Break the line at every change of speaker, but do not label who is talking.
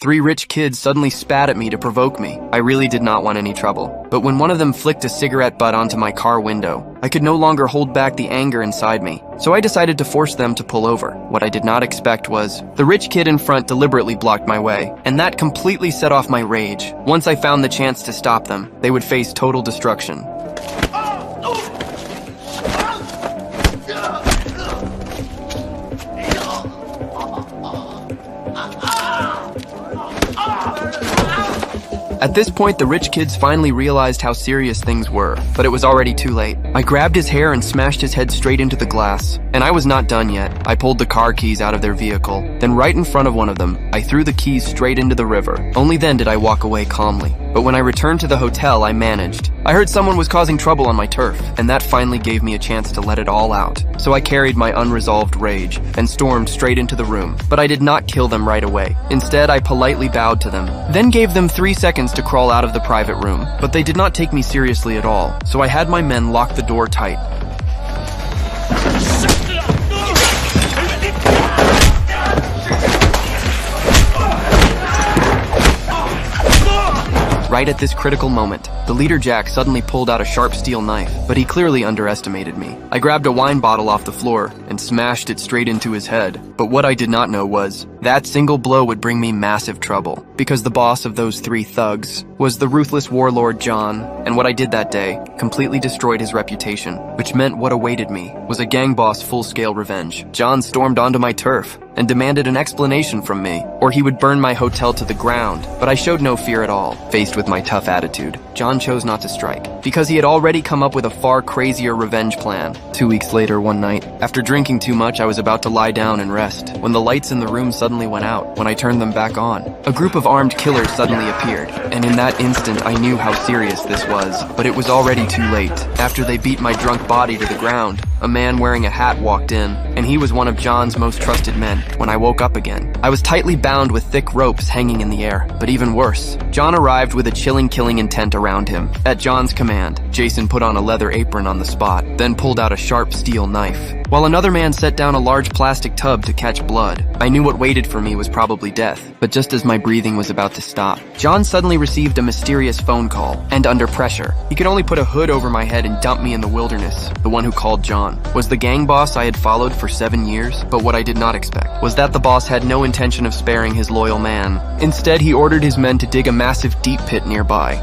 3 rich kids suddenly spat at me to provoke me. I really did not want any trouble. But when one of them flicked a cigarette butt onto my car window, I could no longer hold back the anger inside me. So I decided to force them to pull over. What I did not expect was, the rich kid in front deliberately blocked my way, and that completely set off my rage. Once I found the chance to stop them, they would face total destruction. At this point, the rich kids finally realized how serious things were, but it was already too late. I grabbed his hair and smashed his head straight into the glass. And I was not done yet. I pulled the car keys out of their vehicle. Then right in front of one of them, I threw the keys straight into the river. Only then did I walk away calmly. But when I returned to the hotel, I managed. I heard someone was causing trouble on my turf, and that finally gave me a chance to let it all out. So I carried my unresolved rage and stormed straight into the room. But I did not kill them right away. Instead, I politely bowed to them, then gave them 3 seconds to crawl out of the private room. But they did not take me seriously at all, so I had my men lock the door tight. Right at this critical moment, the leader Jack suddenly pulled out a sharp steel knife, but he clearly underestimated me. I grabbed a wine bottle off the floor and smashed it straight into his head. But what I did not know was, that single blow would bring me massive trouble, because the boss of those 3 thugs was the ruthless warlord John, and what I did that day completely destroyed his reputation, which meant what awaited me was a gang boss full-scale revenge. John stormed onto my turf and demanded an explanation from me, or he would burn my hotel to the ground, but I showed no fear at all. Faced with my tough attitude, John chose not to strike, because he had already come up with a far crazier revenge plan. 2 weeks later, one night, after drinking too much, I was about to lie down and rest, when the lights in the room suddenly went out. When I turned them back on, a group of armed killers suddenly appeared, and in that instant I knew how serious this was, but it was already too late. After they beat my drunk body to the ground, a man wearing a hat walked in, and he was one of John's most trusted men. When I woke up again, I was tightly bound with thick ropes hanging in the air. But even worse, John arrived with a chilling killing intent around him. At John's command, Jason put on a leather apron on the spot, then pulled out a sharp steel knife, while another man set down a large plastic tub to catch blood. I knew what waited for me was probably death, but just as my breathing was about to stop, John suddenly received a mysterious phone call, and under pressure, he could only put a hood over my head and dump me in the wilderness. The one who called John was the gang boss I had followed for 7 years, but what I did not expect was that the boss had no intention of sparing his loyal man. Instead, he ordered his men to dig a massive deep pit nearby.